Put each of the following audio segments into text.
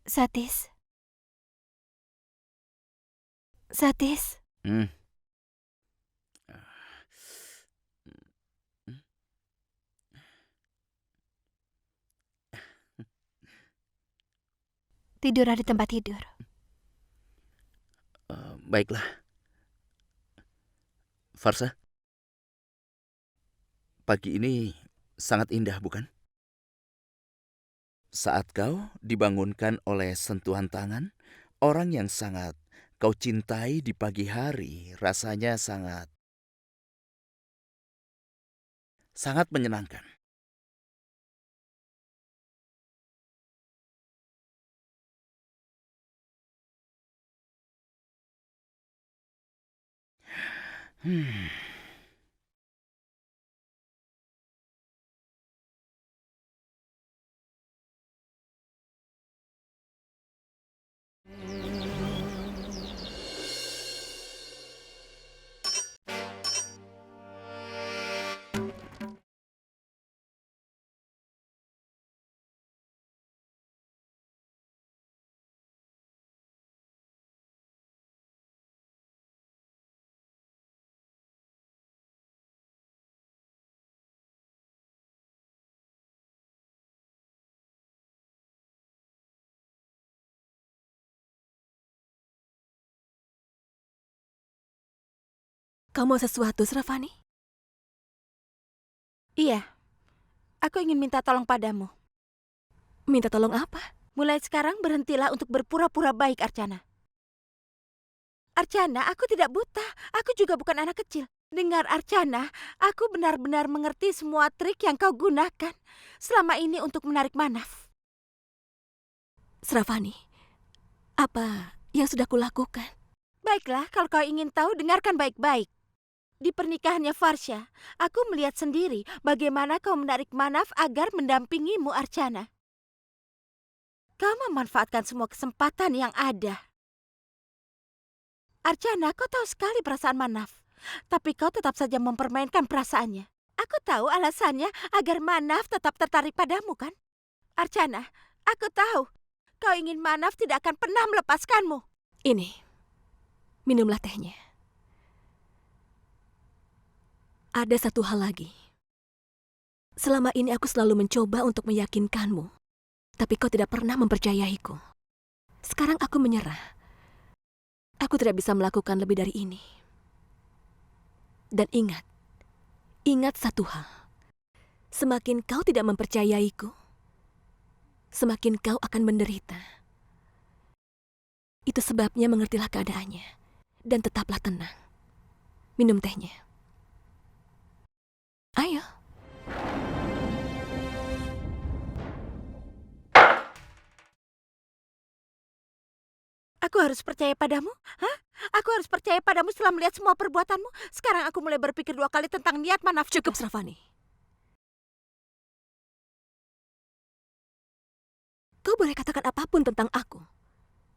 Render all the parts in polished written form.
Satis. Satis. Hmm. Tidurlah di tempat tidur. Baiklah, Farsa. Pagi ini sangat indah, bukan? Saat kau dibangunkan oleh sentuhan tangan, orang yang sangat kau cintai di pagi hari, rasanya sangat, sangat menyenangkan. Hmm. Kau mau sesuatu, Sravani? Iya, aku ingin minta tolong padamu. Minta tolong apa? Mulai sekarang berhentilah untuk berpura-pura baik, Archana. Archana, aku tidak buta. Aku juga bukan anak kecil. Dengar, Archana, aku benar-benar mengerti semua trik yang kau gunakan selama ini untuk menarik Manaf. Sravani, apa yang sudah kulakukan? Baiklah, kalau kau ingin tahu, dengarkan baik-baik. Di pernikahannya Farsha, aku melihat sendiri bagaimana kau menarik Manaf agar mendampingimu, Archana. Kau memanfaatkan semua kesempatan yang ada. Archana, kau tahu sekali perasaan Manaf. Tapi kau tetap saja mempermainkan perasaannya. Aku tahu alasannya agar Manaf tetap tertarik padamu, kan? Archana, aku tahu. Kau ingin Manaf tidak akan pernah melepaskanmu. Ini, minumlah tehnya. Ada satu hal lagi. Selama ini aku selalu mencoba untuk meyakinkanmu, tapi kau tidak pernah mempercayaiku. Sekarang aku menyerah. Aku tidak bisa melakukan lebih dari ini. Dan ingat satu hal. Semakin kau tidak mempercayaiku, semakin kau akan menderita. Itu sebabnya mengertilah keadaannya. Dan tetaplah tenang. Minum tehnya. Ayo. Aku harus percaya padamu? Hah? Aku harus percaya padamu setelah melihat semua perbuatanmu? Sekarang aku mulai berpikir 2 kali tentang niat Manaf. Cukup, Sravani. Kau boleh katakan apapun tentang aku.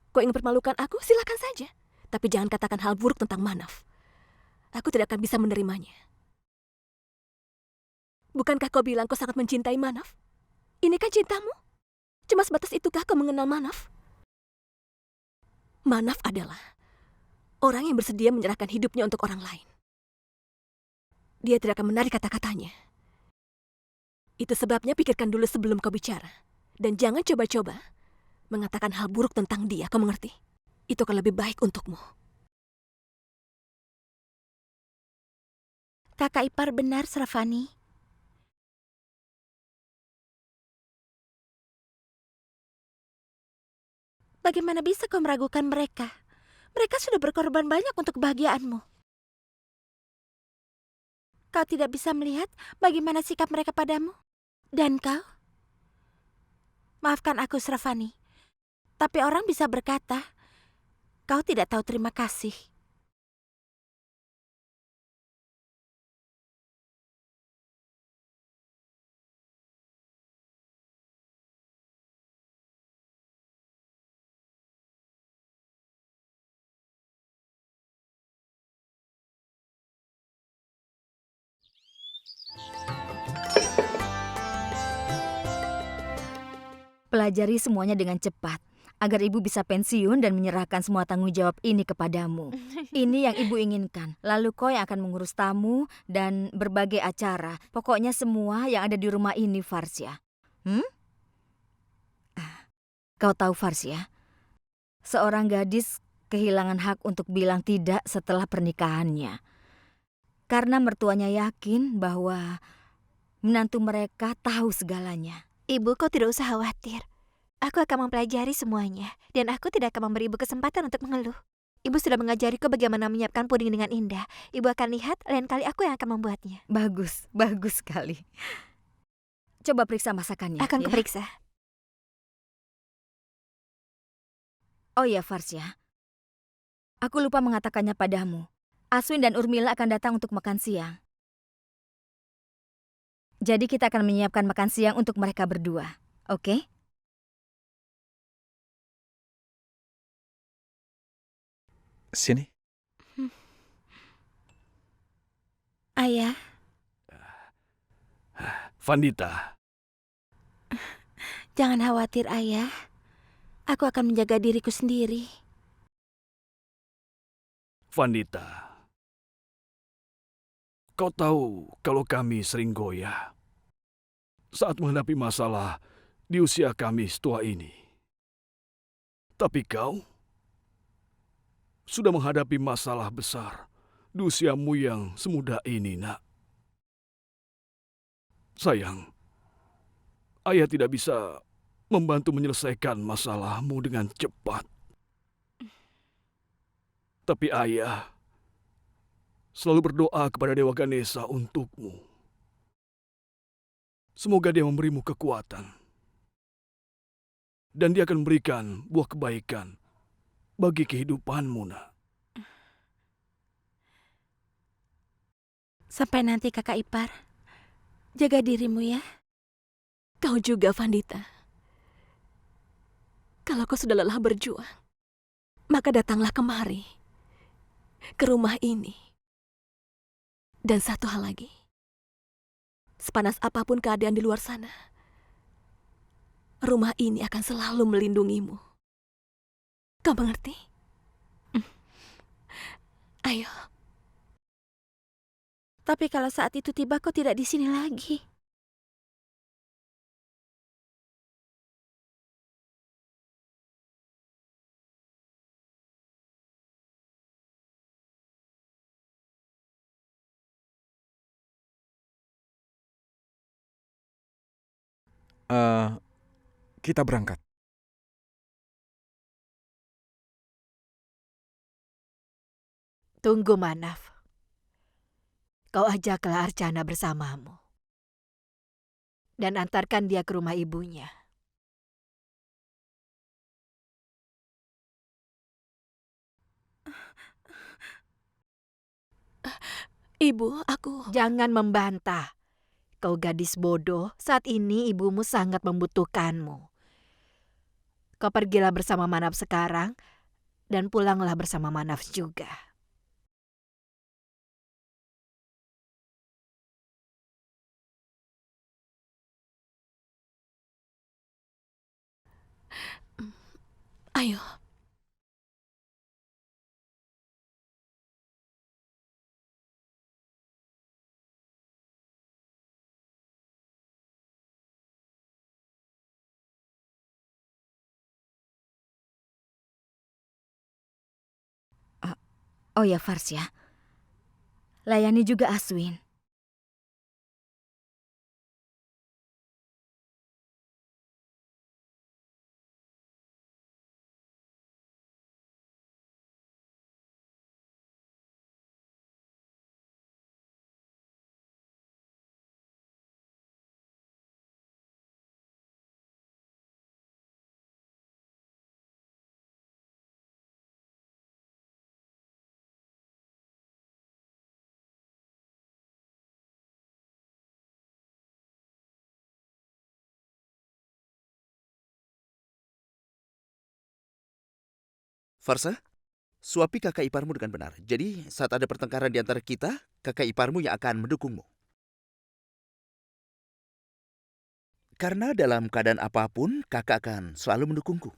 Kau ingin permalukan aku, silakan saja. Tapi jangan katakan hal buruk tentang Manaf. Aku tidak akan bisa menerimanya. Bukankah kau bilang kau sangat mencintai Manaf? Ini kan cintamu. Cuma sebatas itukah kau mengenal Manaf? Manaf adalah orang yang bersedia menyerahkan hidupnya untuk orang lain. Dia tidak akan menarik kata-katanya. Itu sebabnya pikirkan dulu sebelum kau bicara. Dan jangan coba-coba mengatakan hal buruk tentang dia, kau mengerti? Itu akan lebih baik untukmu. Kakak ipar benar, Sravani. Bagaimana bisa kau meragukan mereka? Mereka sudah berkorban banyak untuk kebahagiaanmu. Kau tidak bisa melihat bagaimana sikap mereka padamu? Dan kau? Maafkan aku, Sravani. Tapi orang bisa berkata, kau tidak tahu terima kasih. Pelajari semuanya dengan cepat. agar ibu bisa pensiun dan menyerahkan semua tanggung jawab ini kepadamu. Ini yang ibu inginkan. Lalu kau yang akan mengurus tamu dan berbagai acara. Pokoknya semua yang ada di rumah ini, Farsya. Kau tahu, Farsya, seorang gadis kehilangan hak untuk bilang tidak setelah pernikahannya. Karena mertuanya yakin bahwa menantu mereka tahu segalanya. Ibu, kau tidak usah khawatir. Aku akan mempelajari semuanya, dan aku tidak akan memberi ibu kesempatan untuk mengeluh. Ibu sudah mengajariku bagaimana menyiapkan puding dengan indah. Ibu akan lihat, lain kali aku yang akan membuatnya. Bagus, bagus sekali. Coba periksa masakannya. Akan ya. kuperiksa. Oh ya, Farsya. Aku lupa mengatakannya padamu. Aswin dan Urmila akan datang untuk makan siang. Jadi kita akan menyiapkan makan siang untuk mereka berdua. Oke? Sini. Ayah, Vandita, jangan khawatir ayah. Aku akan menjaga diriku sendiri. Vandita. Kau tahu kalau kami sering goyah saat menghadapi masalah di usia kami setua ini. Tapi kau sudah menghadapi masalah besar di usiamu yang semuda ini, nak. Sayang, ayah tidak bisa membantu menyelesaikan masalahmu dengan cepat. Tapi ayah selalu berdoa kepada Dewa Ganesha untukmu. Semoga dia memberimu kekuatan. Dan dia akan memberikan buah kebaikan bagi kehidupanmu, nak. Sampai nanti kakak ipar. Jaga dirimu ya. Kau juga, Vandita. Kalau kau sudah lelah berjuang, maka datanglah kemari, ke rumah ini. Dan satu hal lagi, sepanas apapun keadaan di luar sana, rumah ini akan selalu melindungimu. Kau mengerti? Ayo. Tapi kalau saat itu tiba kau tidak di sini lagi. Kita berangkat. Tunggu, Manaf. Kau ajaklah Archana bersamamu. Dan antarkan dia ke rumah ibunya. Ibu, aku... Jangan membantah. Kau gadis bodoh, saat ini ibumu sangat membutuhkanmu. Kau pergilah bersama Manaf sekarang, dan pulanglah bersama Manaf juga. Ayo. Oh ya, Farsya. Layani juga Aswin. Farsa, suapi kakak iparmu dengan benar. Jadi saat ada pertengkaran di antara kita, kakak iparmu yang akan mendukungmu. Karena dalam keadaan apapun, kakak akan selalu mendukungku.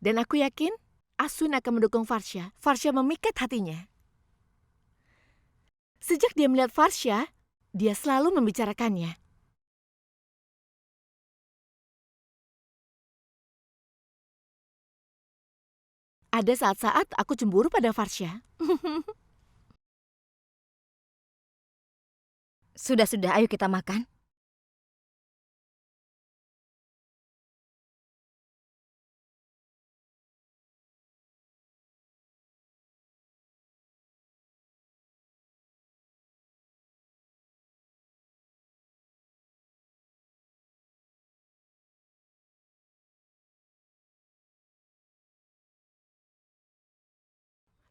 Dan aku yakin Aswin akan mendukung Farsha. Farsha memikat hatinya. Sejak dia melihat Farsha, dia selalu membicarakannya. Ada saat-saat aku cemburu pada Farsha. Sudah, ayo kita makan.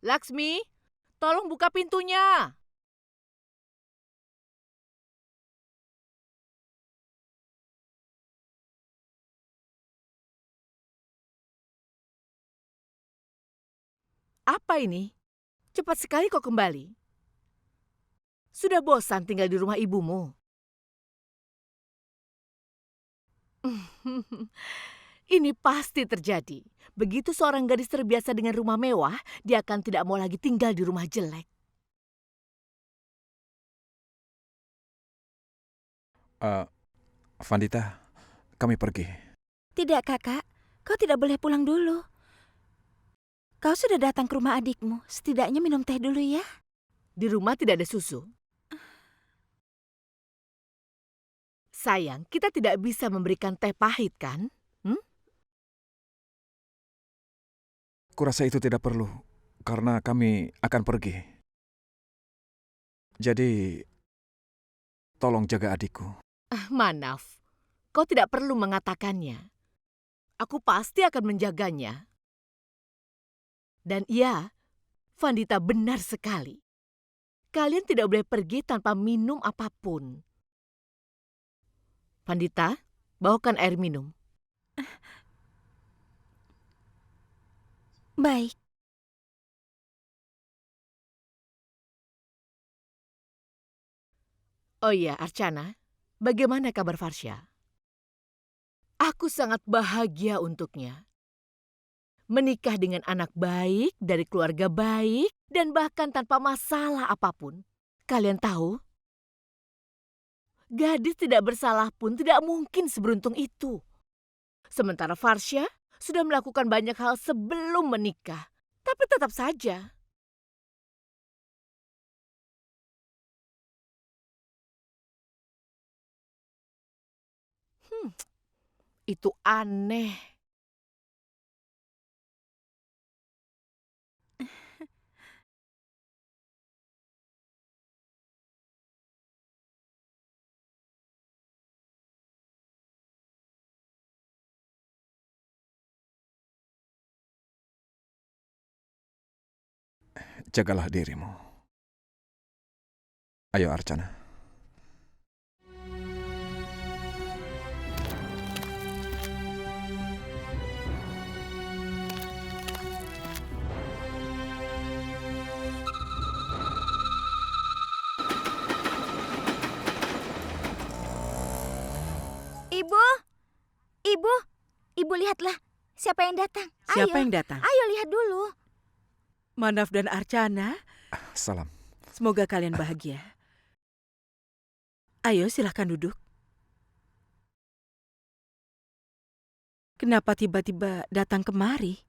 Laksmi, tolong buka pintunya. Apa ini? Cepat sekali kau kembali. Sudah bosan tinggal di rumah ibumu? Ini pasti terjadi. Begitu seorang gadis terbiasa dengan rumah mewah, dia akan tidak mau lagi tinggal di rumah jelek. Vandita, kami pergi. Tidak, Kakak. Kau tidak boleh pulang dulu. Kau sudah datang ke rumah adikmu. Setidaknya minum teh dulu ya. Di rumah tidak ada susu. Sayang, kita tidak bisa memberikan teh pahit, kan? Kurasa itu tidak perlu, karena kami akan pergi. Jadi, tolong jaga adikku. Manaf, kau tidak perlu mengatakannya. Aku pasti akan menjaganya. Dan iya, Vandita benar sekali. Kalian tidak boleh pergi tanpa minum apapun. Vandita, bawakan air minum. Baik. Oh iya, Archana, bagaimana kabar Farsha? Aku sangat bahagia untuknya. Menikah dengan anak baik, dari keluarga baik, dan bahkan tanpa masalah apapun. Kalian tahu, gadis tidak bersalah pun tidak mungkin seberuntung itu. Sementara Farsha sudah melakukan banyak hal sebelum menikah. Tapi tetap saja, itu aneh. Jagalah dirimu. Ayo, Archana. Ibu lihatlah. Siapa yang datang? Siapa Ayo, yang datang? ayo lihat dulu. Manaf dan Archana, Salam. semoga kalian bahagia. Ayo silahkan duduk. Kenapa tiba-tiba datang kemari?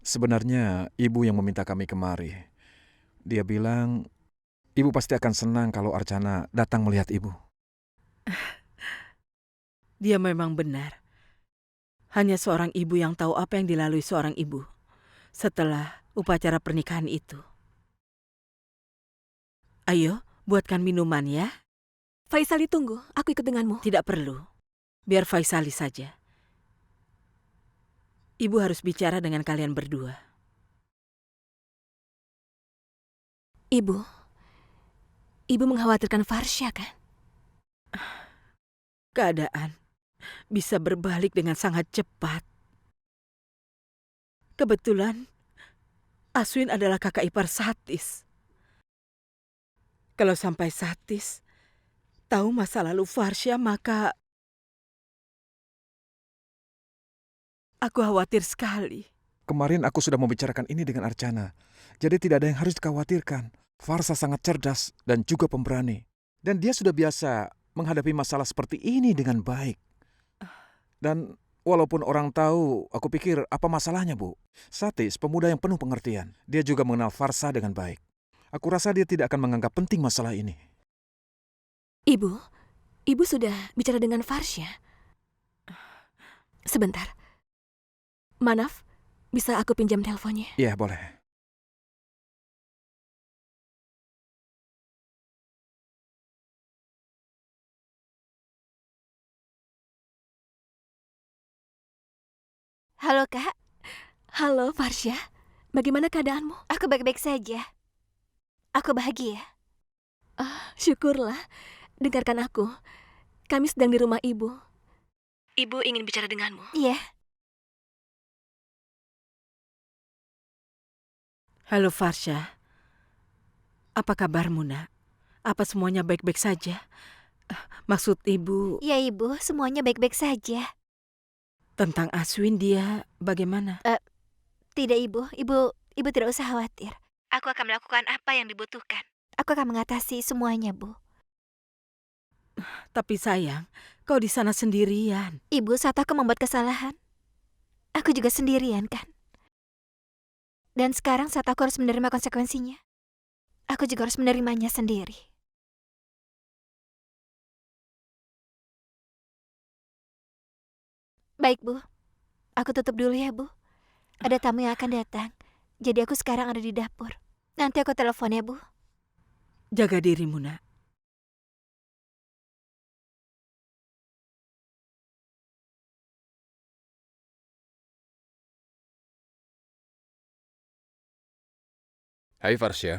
Sebenarnya ibu yang meminta kami kemari. Dia bilang, ibu pasti akan senang kalau Archana datang melihat ibu. Dia memang benar. Hanya seorang ibu yang tahu apa yang dilalui seorang ibu setelah upacara pernikahan itu. Ayo, buatkan minuman ya. Faisali, tunggu. Aku ikut denganmu. Tidak perlu. Biar Faisali saja. Ibu harus bicara dengan kalian berdua. Ibu mengkhawatirkan Farsha, kan? Keadaan bisa berbalik dengan sangat cepat. Kebetulan, Aswin adalah kakak ipar Satis. Kalau sampai Satis tahu masa lalu Farsha, maka Aku khawatir sekali. Kemarin aku sudah membicarakan ini dengan Archana. Jadi tidak ada yang harus dikhawatirkan. Farsa sangat cerdas dan juga pemberani. Dan dia sudah biasa menghadapi masalah seperti ini dengan baik. Dan walaupun orang tahu, aku pikir apa masalahnya, Bu? Satis, pemuda yang penuh pengertian. Dia juga mengenal Farsa dengan baik. Aku rasa dia tidak akan menganggap penting masalah ini. Ibu sudah bicara dengan Farsya. Sebentar. Manaf, bisa aku pinjam teleponnya? Iya, boleh. Halo, Kak. Halo, Farsya. Bagaimana keadaanmu? Aku baik-baik saja. Aku bahagia. Syukurlah. Dengarkan aku. Kami sedang di rumah ibu. Ibu ingin bicara denganmu. Iya. Halo Farsha. Apa kabarmu, Nak? Apa semuanya baik-baik saja? Maksud Ibu, Ya, Ibu, semuanya baik-baik saja. tentang Aswin dia bagaimana? Tidak, Ibu. Ibu tidak usah khawatir. Aku akan melakukan apa yang dibutuhkan. Aku akan mengatasi semuanya, Bu. Tapi sayang, kau di sana sendirian. Ibu, saat aku membuat kesalahan, aku juga sendirian, kan? Dan sekarang saat aku harus menerima konsekuensinya, aku juga harus menerimanya sendiri. Baik, Bu. Aku tutup dulu ya, Bu. Ada tamu yang akan datang. Jadi aku sekarang ada di dapur. Nanti aku telepon ya, Bu. Jaga dirimu, Nak. Hai Farsya.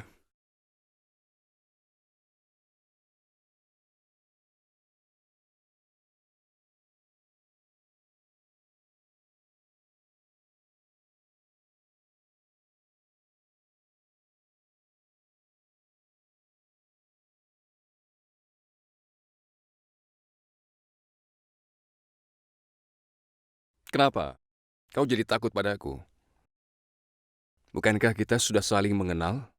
Kenapa? Kau jadi takut padaku? Bukankah kita sudah saling mengenal?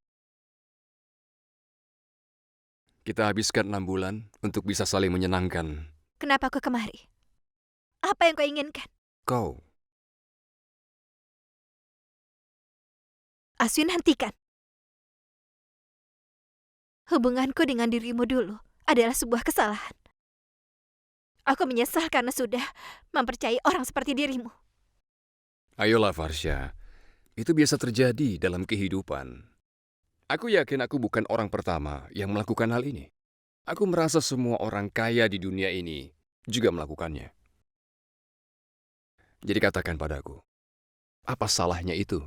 Kita habiskan 6 bulan untuk bisa saling menyenangkan. Kenapa aku kemari? Apa yang kau inginkan? Kau, Aswin, hentikan. Hubunganku dengan dirimu dulu adalah sebuah kesalahan. Aku menyesal karena sudah mempercayai orang seperti dirimu. ayolah Farsya. Itu biasa terjadi dalam kehidupan. Aku yakin aku bukan orang pertama yang melakukan hal ini. Aku merasa semua orang kaya di dunia ini juga melakukannya. Jadi katakan padaku, apa salahnya itu?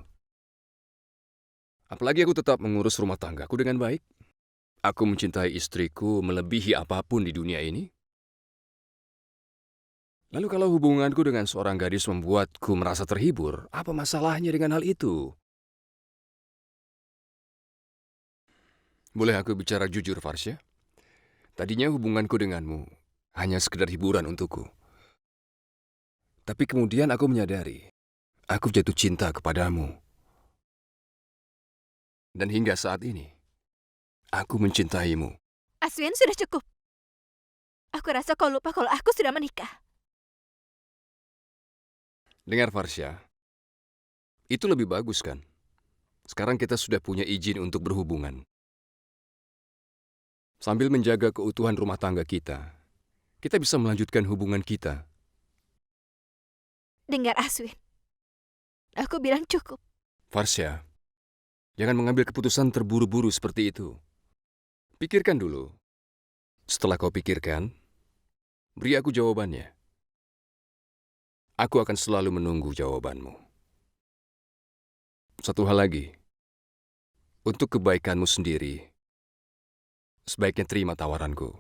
Apalagi aku tetap mengurus rumah tanggaku dengan baik. Aku mencintai istriku melebihi apapun di dunia ini. Lalu kalau hubunganku dengan seorang gadis membuatku merasa terhibur, apa masalahnya dengan hal itu? Boleh aku bicara jujur, Farsya? Tadinya hubunganku denganmu hanya sekedar hiburan untukku. Tapi kemudian aku menyadari, aku jatuh cinta kepadamu. Dan hingga saat ini, aku mencintaimu. Aswin, sudah cukup. Aku rasa kau lupa kalau aku sudah menikah. Dengar Farsya, itu lebih bagus kan? Sekarang kita sudah punya izin untuk berhubungan. Sambil menjaga keutuhan rumah tangga kita bisa melanjutkan hubungan kita. Dengar, Aswin. Aku bilang cukup. Farsya, jangan mengambil keputusan terburu-buru seperti itu. Pikirkan dulu. Setelah kau pikirkan, beri aku jawabannya. Aku akan selalu menunggu jawabanmu. Satu hal lagi. Untuk kebaikanmu sendiri, sebaiknya terima tawaranku.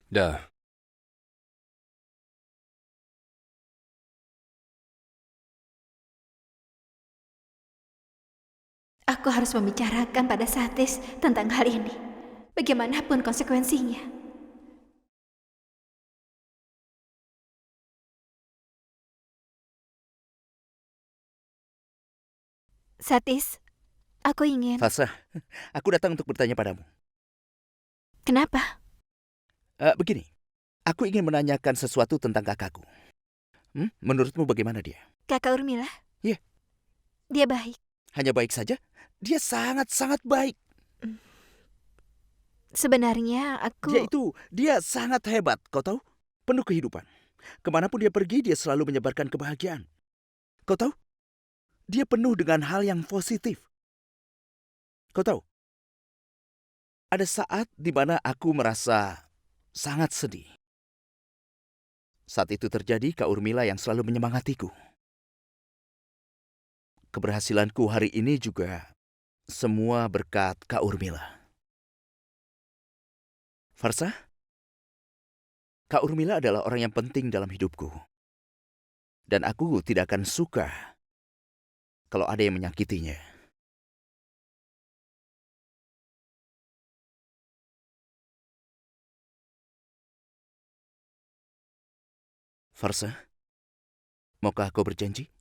Dah. Aku harus membicarakan pada Satis tentang hal ini. Bagaimanapun konsekuensinya. Satis, aku ingin. Farsah, aku datang untuk bertanya padamu. Kenapa? Begini, aku ingin menanyakan sesuatu tentang kakakku. Menurutmu bagaimana dia? Kakak Urmila? Iya. Dia baik. Hanya baik saja? Dia sangat-sangat baik. Sebenarnya aku... Dia sangat hebat, kau tahu? Penuh kehidupan. Kemanapun dia pergi, dia selalu menyebarkan kebahagiaan. Kau tahu? Dia penuh dengan hal yang positif. Kau tahu? Ada saat di mana aku merasa sangat sedih. Saat itu terjadi Kak Urmila yang selalu menyemangatiku. Keberhasilanku hari ini juga semua berkat Kak Urmila. Farsah, Kak Urmila adalah orang yang penting dalam hidupku. Dan aku tidak akan suka kalau ada yang menyakitinya. Farsah, maukah kau berjanji?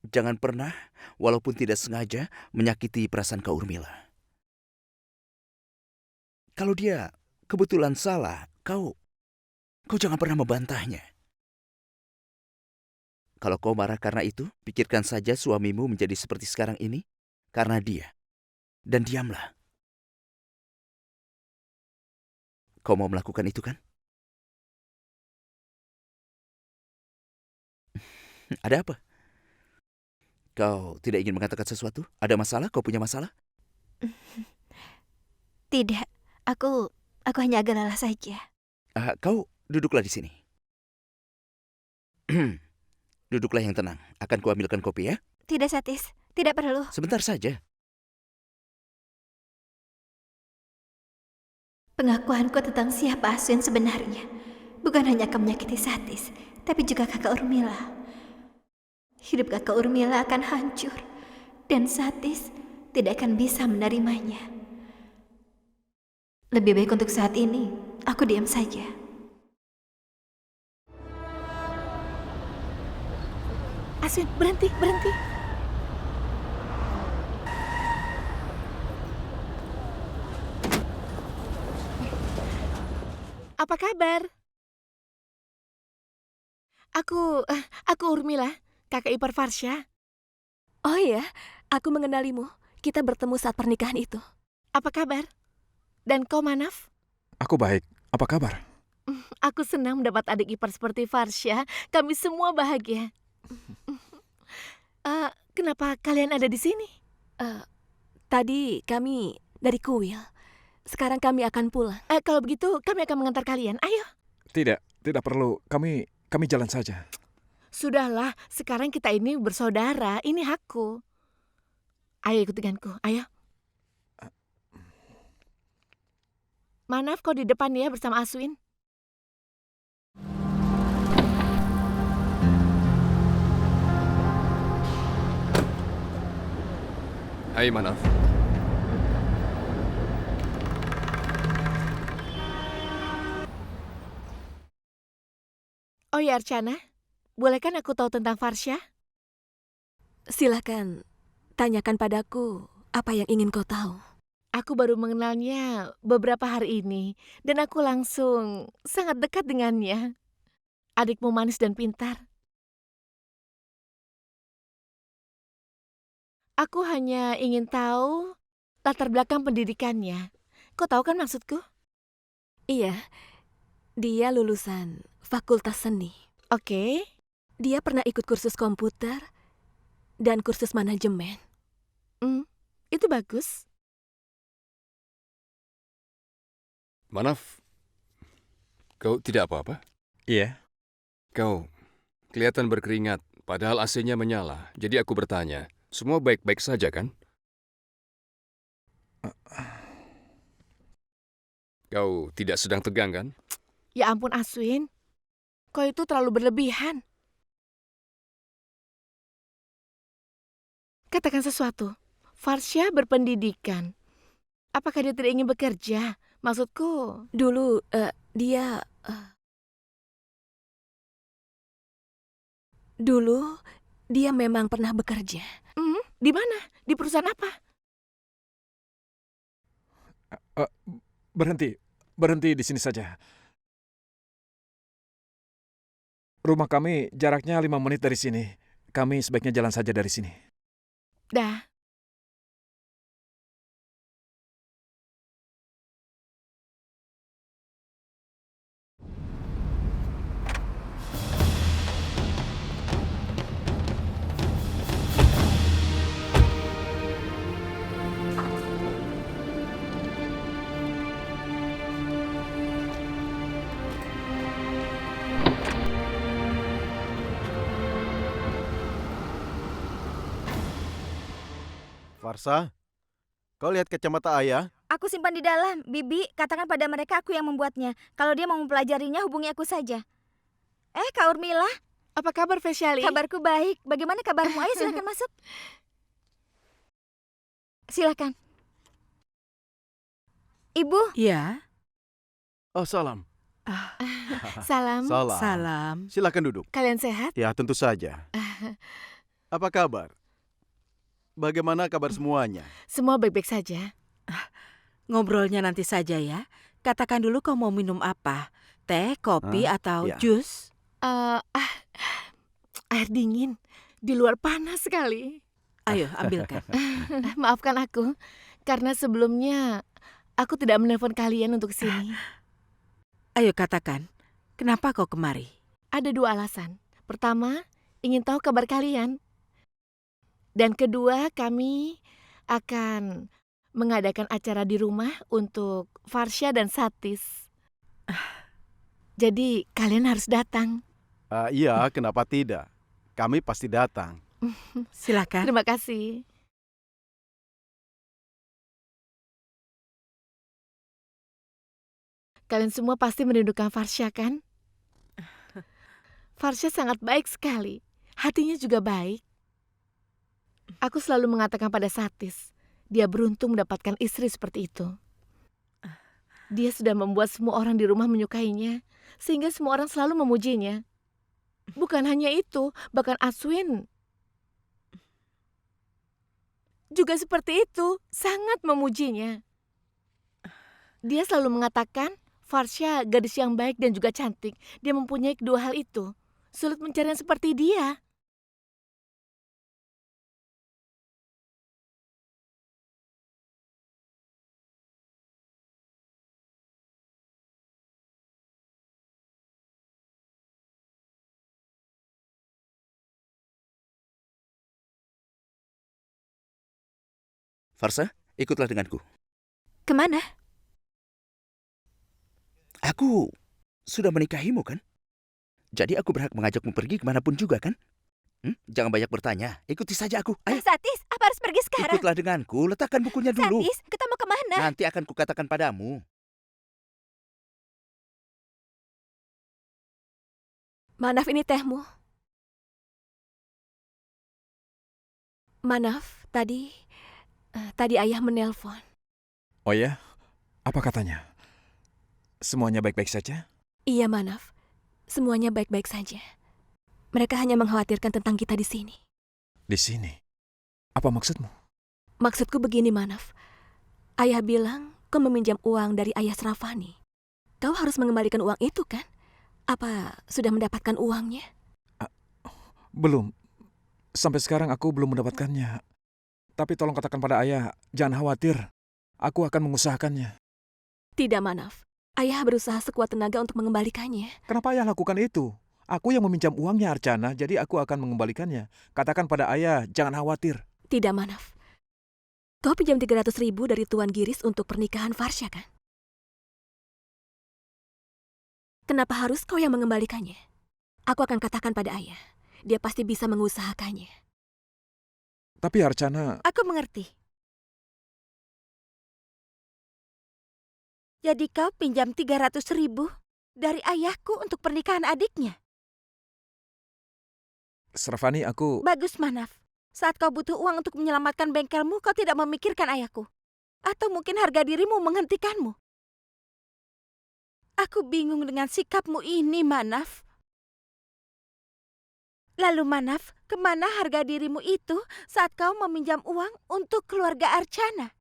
Jangan pernah, walaupun tidak sengaja, menyakiti perasaan Kak Urmila. Kalau dia kebetulan salah, kau jangan pernah membantahnya. Kalau kau marah karena itu, pikirkan saja suamimu menjadi seperti sekarang ini karena dia. Dan diamlah. Kau mau melakukan itu kan? Ada apa? Kau tidak ingin mengatakan sesuatu? Ada masalah? Kau punya masalah? Tidak, aku hanya agak lelah saja. Kau duduklah di sini. Duduklah yang tenang. Akan kuambilkan kopi ya? Tidak, Satis. Tidak perlu. Sebentar saja. Pengakuanku tentang siapa Aswin sebenarnya bukan hanya akan menyakiti Satis, tapi juga kakak Urmila. Hidup kakak Urmila akan hancur, dan Satis tidak akan bisa menerimanya. Lebih baik untuk saat ini, aku diam saja. Aswin, berhenti, berhenti. Apa kabar? Aku Urmila, kakak ipar Farsha. Oh iya, aku mengenalimu. Kita bertemu saat pernikahan itu. Apa kabar? Dan kau Manaf? Aku baik. Apa kabar? Aku senang mendapat adik ipar seperti Farsha. Kami semua bahagia. Kenapa kalian ada di sini? Tadi kami dari kuil. Sekarang kami akan pulang. Kalau begitu, kami akan mengantar kalian. Ayo. Tidak perlu. Kami jalan saja. Sudahlah, sekarang kita ini bersaudara. Ini hakku. Ayo ikut denganku, ayo. Manaf, kau di depan ya bersama Aswin. Hai Manaf. Oh ya Archana, bolehkan aku tahu tentang Farsha? Silakan, tanyakan padaku apa yang ingin kau tahu. Aku baru mengenalnya beberapa hari ini, dan aku langsung sangat dekat dengannya. Adikmu manis dan pintar. Aku hanya ingin tahu latar belakang pendidikannya. Kau tahu kan maksudku? Iya, dia lulusan Fakultas Seni. Oke. Dia pernah ikut kursus komputer dan kursus manajemen. Itu bagus. Manaf, kau tidak apa-apa? Iya. Kau kelihatan berkeringat, padahal AC-nya menyala. Jadi aku bertanya, semua baik-baik saja kan? Kau tidak sedang tegang kan? Ya ampun Aswin, kau itu terlalu berlebihan. Katakan sesuatu. Farsha berpendidikan. Apakah dia tidak ingin bekerja? Maksudku... Dulu dia... Dulu Dia memang pernah bekerja. Di mana? Di perusahaan apa? Berhenti di sini saja. Rumah kami jaraknya 5 menit dari sini. Kami sebaiknya jalan saja dari sini. Dah. Farsa, kau lihat kacamata ayah? Aku simpan di dalam. Bibi, katakan pada mereka aku yang membuatnya. Kalau dia mau mempelajarinya, hubungi aku saja. Kak Urmila, Apa kabar, Fesyali? kabarku baik. Bagaimana kabarmu? Ayo silakan masuk. Silakan. Ibu, Ya, Oh, salam. Salam. Salam. salam. Silakan duduk. Kalian sehat? Ya, tentu saja. Apa kabar? Bagaimana kabar semuanya? Semua baik-baik saja. Ngobrolnya nanti saja ya. Katakan dulu kau mau minum apa? Teh, kopi, atau Ya. Eh, jus? air dingin. Di luar panas sekali. Ayo, ambilkan. Maafkan aku, karena sebelumnya aku tidak menelpon kalian untuk sini. Ayo katakan, kenapa kau kemari? Ada 2 alasan. Pertama, ingin tahu kabar kalian. Dan kedua, kami akan mengadakan acara di rumah untuk Farsya dan Satis. Jadi, kalian harus datang. Iya, kenapa tidak? Kami pasti datang. Silakan. Terima kasih. Kalian semua pasti merindukan Farsya, kan? Farsya sangat baik sekali. Hatinya juga baik. Aku selalu mengatakan pada Satis, dia beruntung mendapatkan istri seperti itu. Dia sudah membuat semua orang di rumah menyukainya, sehingga semua orang selalu memujinya. Bukan hanya itu, bahkan Aswin juga seperti itu, sangat memujinya. Dia selalu mengatakan, Farsya gadis yang baik dan juga cantik. Dia mempunyai kedua hal itu. Sulit mencari yang seperti dia. Farsa, ikutlah denganku. Kemana? Aku sudah menikahimu, kan? Jadi aku berhak mengajakmu pergi kemanapun juga, kan? Jangan banyak bertanya. Ikuti saja aku. Ayo, Satis, apa harus pergi sekarang? ikutlah denganku. Letakkan bukunya dulu. Satis, kita mau kemana? Nanti akan kukatakan padamu. Manaf, ini tehmu. Manaf, tadi ayah menelpon. Oh ya? Apa katanya? Semuanya baik-baik saja? Iya, Manaf. Semuanya baik-baik saja. Mereka hanya mengkhawatirkan tentang kita di sini. Di sini? Apa maksudmu? Maksudku begini, Manaf. Ayah bilang kau meminjam uang dari ayah Srafani. Kau harus mengembalikan uang itu, kan? Apa sudah mendapatkan uangnya? Belum. Sampai sekarang aku belum mendapatkannya. Tapi tolong katakan pada ayah, jangan khawatir. Aku akan mengusahakannya. Tidak, Manaf. Ayah berusaha sekuat tenaga untuk mengembalikannya. Kenapa ayah lakukan itu? Aku yang meminjam uangnya Archana, jadi aku akan mengembalikannya. Katakan pada ayah, jangan khawatir. Tidak, Manaf. Kau pinjam 300.000 dari Tuan Giris untuk pernikahan Farsya, kan? Kenapa harus kau yang mengembalikannya? Aku akan katakan pada ayah. Dia pasti bisa mengusahakannya. Tapi Archana, Aku mengerti. Jadi kau pinjam 300.000 dari ayahku untuk pernikahan adiknya? Srafani, aku... Bagus, Manaf. Saat kau butuh uang untuk menyelamatkan bengkelmu, kau tidak memikirkan ayahku. Atau mungkin harga dirimu menghentikanmu. Aku bingung dengan sikapmu ini, Manaf. Lalu, Manaf, Kemana harga dirimu itu saat kau meminjam uang untuk keluarga Archana?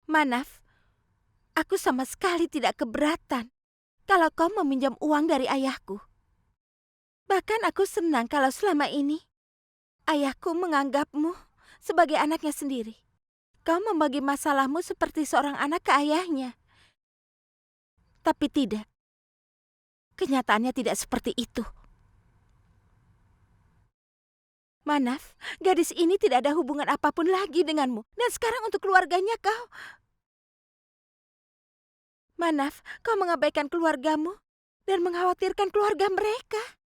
Manaf, aku sama sekali tidak keberatan kalau kau meminjam uang dari ayahku. Bahkan aku senang kalau selama ini ayahku menganggapmu sebagai anaknya sendiri. Kau membagi masalahmu seperti seorang anak ke ayahnya. Tapi tidak. Kenyataannya tidak seperti itu. Manaf, gadis ini tidak ada hubungan apapun lagi denganmu. Dan sekarang untuk keluarganya kau... Manaf, kau mengabaikan keluargamu dan mengkhawatirkan keluarga mereka.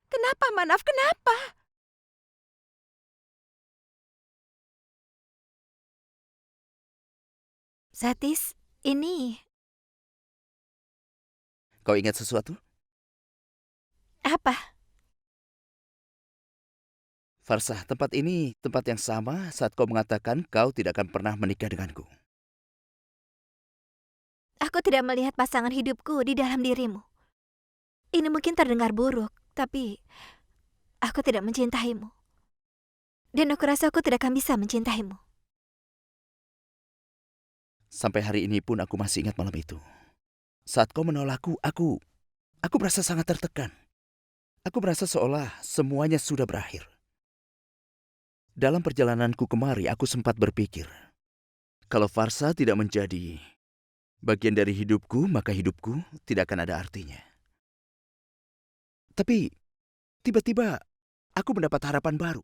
Kenapa, Manaf? Kenapa? Satis, ini Kau ingat sesuatu? Apa? Farsah, tempat ini tempat yang sama saat kau mengatakan kau tidak akan pernah menikah denganku. aku tidak melihat pasangan hidupku di dalam dirimu. Ini mungkin terdengar buruk, tapi aku tidak mencintaimu. Dan aku rasa aku tidak akan bisa mencintaimu. Sampai hari ini pun aku masih ingat malam itu. Saat kau menolakku, aku merasa sangat tertekan. Aku merasa seolah semuanya sudah berakhir. Dalam perjalananku kemari, aku sempat berpikir, kalau Farsa tidak menjadi bagian dari hidupku, maka hidupku tidak akan ada artinya. Tapi tiba-tiba aku mendapat harapan baru.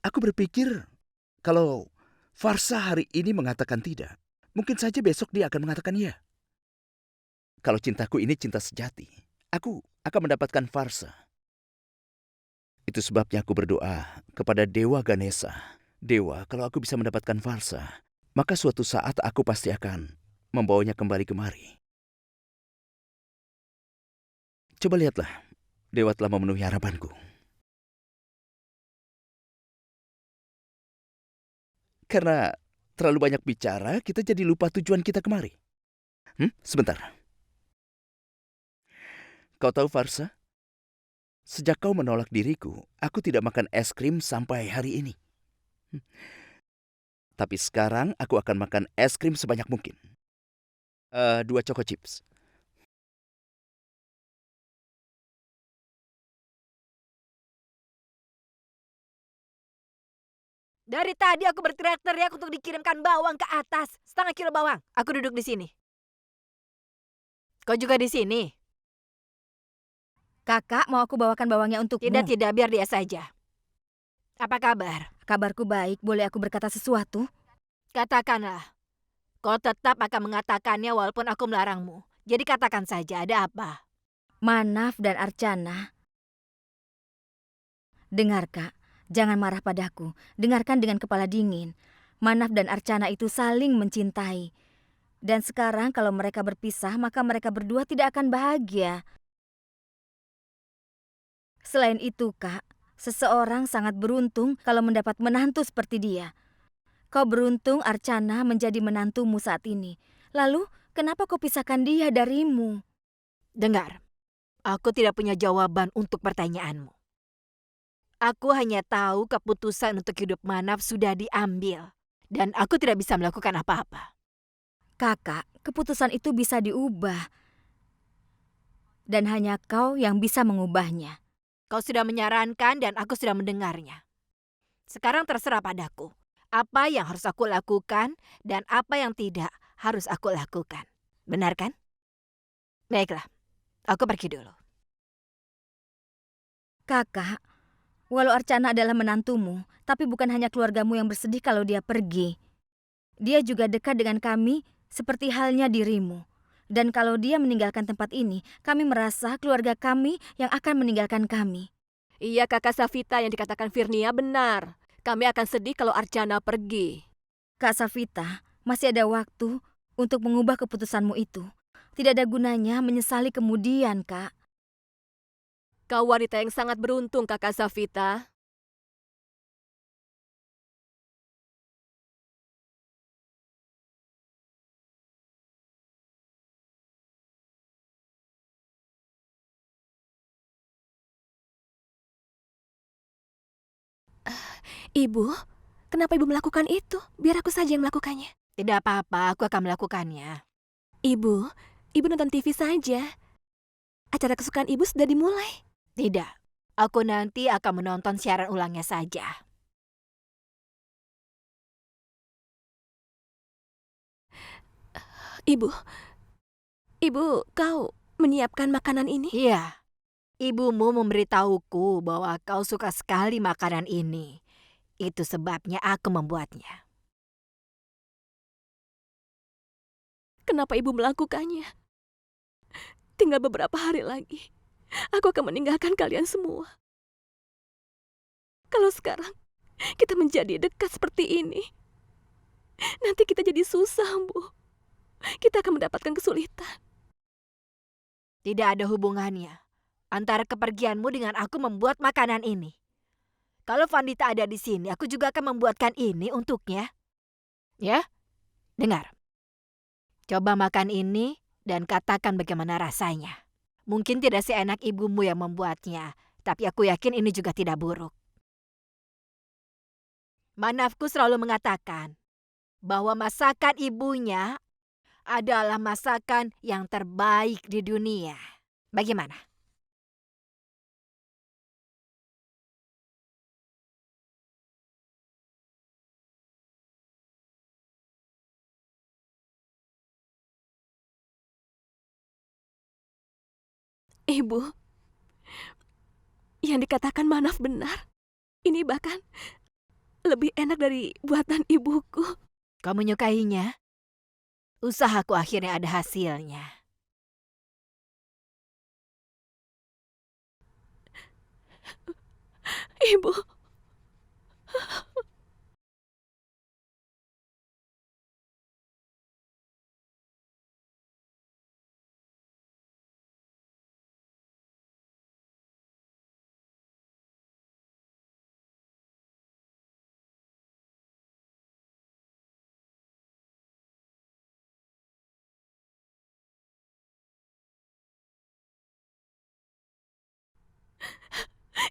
Aku berpikir kalau Farsa hari ini mengatakan tidak, mungkin saja besok dia akan mengatakan iya. Kalau cintaku ini cinta sejati, aku akan mendapatkan Farsa. Itu sebabnya aku berdoa kepada Dewa Ganesha. Dewa, kalau aku bisa mendapatkan Farsa, maka suatu saat aku pasti akan membawanya kembali kemari. Coba lihatlah, Dewa telah memenuhi harapanku. Karena terlalu banyak bicara, kita jadi lupa tujuan kita kemari. Sebentar. Kau tahu, Farsa? Sejak kau menolak diriku, aku tidak makan es krim sampai hari ini. Tapi sekarang aku akan makan es krim sebanyak mungkin. 2 Choco Chips. Dari tadi aku berteriak-teriak untuk dikirimkan bawang ke atas. 1/2 kilo bawang. Aku duduk di sini. Kau juga di sini? Kakak, mau aku bawakan bawangnya untukmu? Tidak, biar dia saja. Apa kabar? Kabarku baik, boleh aku berkata sesuatu? Katakanlah. Kau tetap akan mengatakannya walaupun aku melarangmu. Jadi katakan saja, ada apa? Manaf dan Archana. Dengar, Kak. Jangan marah padaku. Dengarkan dengan kepala dingin. Manaf dan Archana itu saling mencintai. Dan sekarang kalau mereka berpisah, maka mereka berdua tidak akan bahagia. Selain itu, Kak, seseorang sangat beruntung kalau mendapat menantu seperti dia. Kau beruntung Archana menjadi menantumu saat ini. Lalu, kenapa kau pisahkan dia darimu? Dengar, aku tidak punya jawaban untuk pertanyaanmu. Aku hanya tahu keputusan untuk hidup Manaf sudah diambil. Dan aku tidak bisa melakukan apa-apa. Kakak, keputusan itu bisa diubah. Dan hanya kau yang bisa mengubahnya. Kau sudah menyarankan dan aku sudah mendengarnya. Sekarang terserah padaku. Apa yang harus aku lakukan dan apa yang tidak harus aku lakukan. Benar kan? Baiklah, aku pergi dulu. Kakak, walau Archana adalah menantumu, tapi bukan hanya keluargamu yang bersedih kalau dia pergi. Dia juga dekat dengan kami seperti halnya dirimu. Dan kalau dia meninggalkan tempat ini, kami merasa keluarga kami yang akan meninggalkan kami. Iya, Kakak Savita, yang dikatakan Virnia benar. Kami akan sedih kalau Archana pergi. Kak Savita, masih ada waktu untuk mengubah keputusanmu itu. Tidak ada gunanya menyesali kemudian, Kak. Kau wanita yang sangat beruntung, Kakak Savita. Ibu, kenapa ibu melakukan itu? Biar aku saja yang melakukannya. Tidak apa-apa, aku akan melakukannya. Ibu nonton TV saja. Acara kesukaan ibu sudah dimulai. Tidak, aku nanti akan menonton siaran ulangnya saja. Ibu, kau menyiapkan makanan ini? Iya, ibumu memberitahuku bahwa kau suka sekali makanan ini. Itu sebabnya aku membuatnya. Kenapa ibu melakukannya? Tinggal beberapa hari lagi, aku akan meninggalkan kalian semua. Kalau sekarang kita menjadi dekat seperti ini, nanti kita jadi susah, Bu. Kita akan mendapatkan kesulitan. Tidak ada hubungannya antara kepergianmu dengan aku membuat makanan ini. Kalau Vandita ada di sini, aku juga akan membuatkan ini untuknya. Ya, dengar. Coba makan ini dan katakan bagaimana rasanya. Mungkin tidak seenak ibumu yang membuatnya, tapi aku yakin ini juga tidak buruk. Manafku selalu mengatakan bahwa masakan ibunya adalah masakan yang terbaik di dunia. Bagaimana? Ibu, yang dikatakan Manaf benar. Ini bahkan lebih enak dari buatan ibuku. Kau menyukainya? Usahaku akhirnya ada hasilnya. Ibu,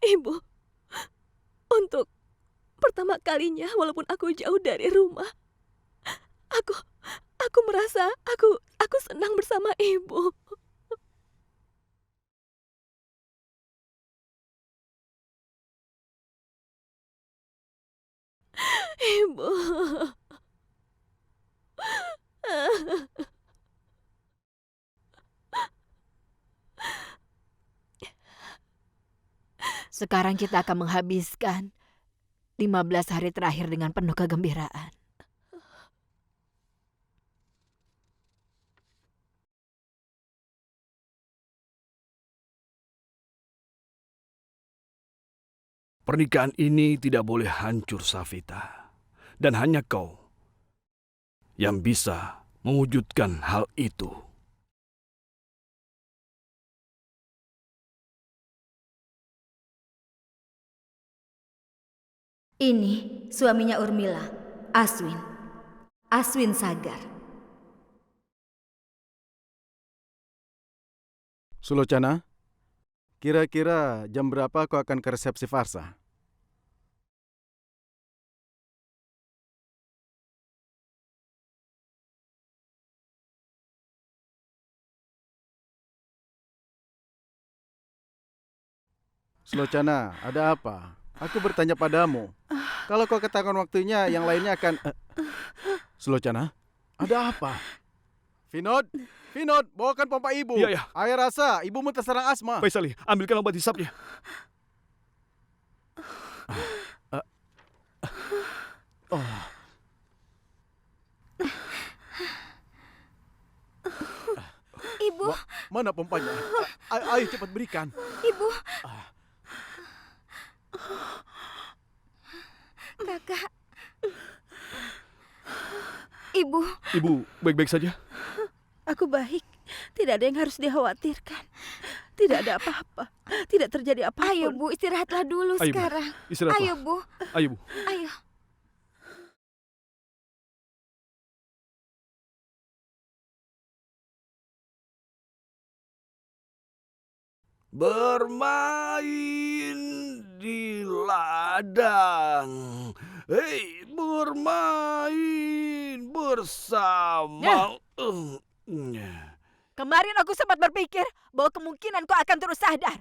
ibu, untuk pertama kalinya walaupun aku jauh dari rumah, aku merasa aku senang bersama ibu. Ibu. Sekarang kita akan menghabiskan 15 hari terakhir dengan penuh kegembiraan. Pernikahan ini tidak boleh hancur, Safita. Dan hanya kau yang bisa mewujudkan hal itu. Ini suaminya Urmila, Aswin. Aswin Sagar. Sulocana, kira-kira jam berapa kau akan ke resepsi Farsa? Sulocana, ada apa? Aku bertanya padamu. Kalau kau katakan waktunya, yang lainnya akan... Sulocana, ada apa? Vinod, Vinod, bawakan pompa ibu. Iya, iya. Ayah rasa ibumu terserang asma. Faisali, ambilkan obat hisapnya. Ibu, Mana pompanya? Ayo cepat berikan. ibu. Kakak. Ibu, Ibu, baik-baik saja? Aku baik. Tidak ada yang harus dikhawatirkan. Tidak ada apa-apa. Tidak terjadi apa-apa. ayo Bu, istirahatlah dulu Ayo, Bu. sekarang. Istirahatlah. Ayo Bu, Ayo, Bu. ayo. Bermain di ladang. Hei, bermain bersama. Kemarin aku sempat berpikir bahwa kemungkinan kau akan terus sadar.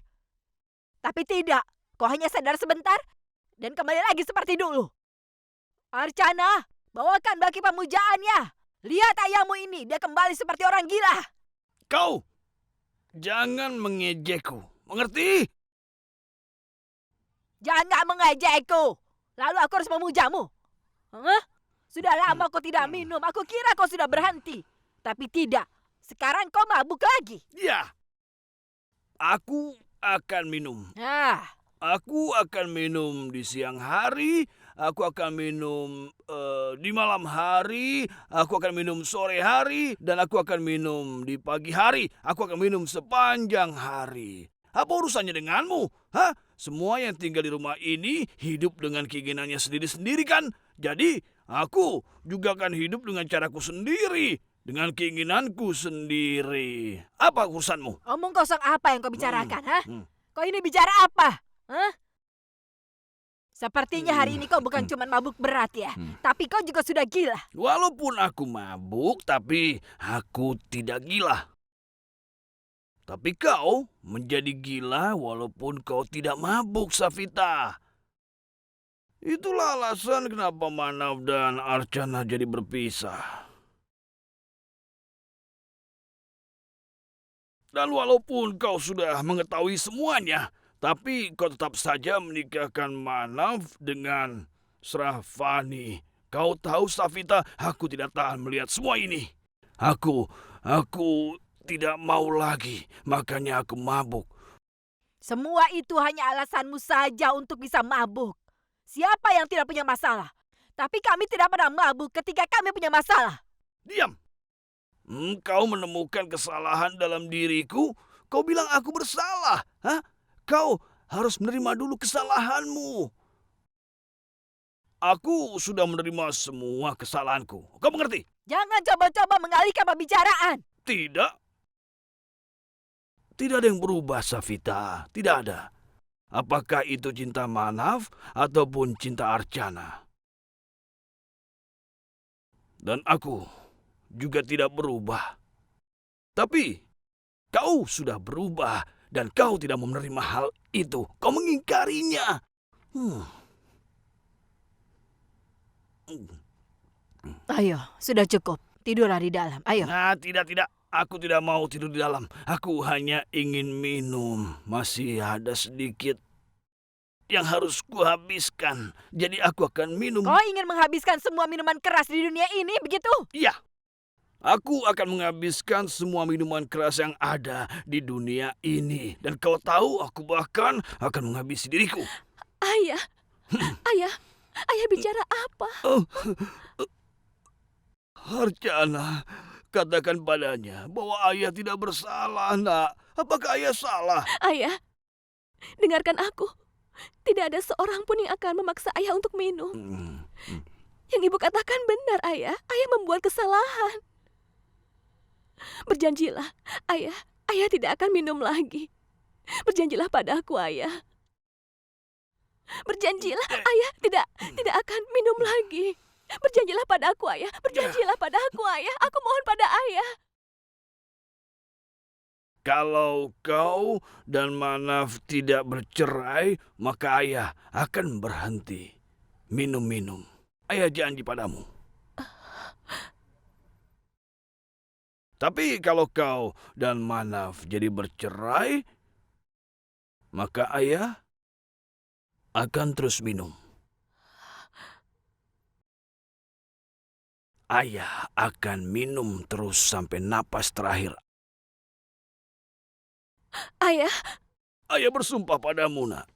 Tapi tidak, kau hanya sadar sebentar dan kembali lagi seperti dulu. Archana, bawakan baki pemujaannya. Lihat ayahmu ini, dia kembali seperti orang gila. Kau, jangan mengejekku, mengerti? Jangan mengejekku. Lalu aku harus memujamu. Hah? Sudah lama kau tidak minum, aku kira kau sudah berhenti. Tapi tidak, sekarang kau mabuk lagi. Ya, aku akan minum. Ah, Aku akan minum di siang hari, aku akan minum di malam hari, aku akan minum sore hari, dan aku akan minum di pagi hari. Aku akan minum sepanjang hari. Apa urusannya denganmu? Hah? Semua yang tinggal di rumah ini hidup dengan keinginannya sendiri-sendiri kan? Jadi, aku juga akan hidup dengan caraku sendiri. Dengan keinginanku sendiri. Apa urusanmu? omong kosong apa yang kau bicarakan, ha? Kau ini bicara apa? Hah? Sepertinya hari ini kau bukan cuma mabuk berat ya, tapi kau juga sudah gila. Walaupun aku mabuk, tapi aku tidak gila. Tapi kau menjadi gila walaupun kau tidak mabuk, Safita. Itulah alasan kenapa Manav dan Archana jadi berpisah. Dan walaupun kau sudah mengetahui semuanya, tapi kau tetap saja menikahkan Manav dengan Sravani. Kau tahu, Safita, aku tidak tahan melihat semua ini. Aku tidak mau lagi, makanya aku mabuk. Semua itu hanya alasanmu saja untuk bisa mabuk. Siapa yang tidak punya masalah? Tapi kami tidak pernah mabuk ketika kami punya masalah. Diam! Kau menemukan kesalahan dalam diriku, kau bilang aku bersalah. Hah? Kau harus menerima dulu kesalahanmu. Aku sudah menerima semua kesalahanku. Kau mengerti? Jangan coba-coba mengalihkan pembicaraan. Tidak. Tidak ada yang berubah, Safita. Tidak ada. Apakah itu cinta Manav ataupun cinta Archana. Dan aku juga tidak berubah. Tapi kau sudah berubah dan kau tidak mau menerima hal itu. Kau mengingkarinya. Ayo, sudah cukup. Tidurlah di dalam. Ayo. Nah, tidak. Aku tidak mau tidur di dalam. Aku hanya ingin minum. Masih ada sedikit yang harus kuhabiskan. Jadi aku akan minum. Kau ingin menghabiskan semua minuman keras di dunia ini, begitu? Iya. Aku akan menghabiskan semua minuman keras yang ada di dunia ini. Dan kau tahu, aku bahkan akan menghabisi diriku. Ayah, ayah bicara apa? Archana, katakan padanya bahwa ayah tidak bersalah, nak. Apakah ayah salah? Ayah, dengarkan aku. Tidak ada seorang pun yang akan memaksa ayah untuk minum. Yang ibu katakan benar, ayah. Ayah membuat kesalahan. Berjanjilah, ayah. Ayah tidak akan minum lagi. Berjanjilah padaku, ayah. Berjanjilah, ayah tidak akan minum lagi. Berjanjilah padaku, ayah. Berjanjilah padaku, ayah. Aku mohon pada ayah. Kalau kau dan Manav tidak bercerai, maka ayah akan berhenti minum-minum. Ayah janji padamu. Tapi kalau kau dan Manav jadi bercerai, maka ayah akan terus minum. Ayah akan minum terus sampai napas terakhir. Ayah, Ayah bersumpah padamu, nak.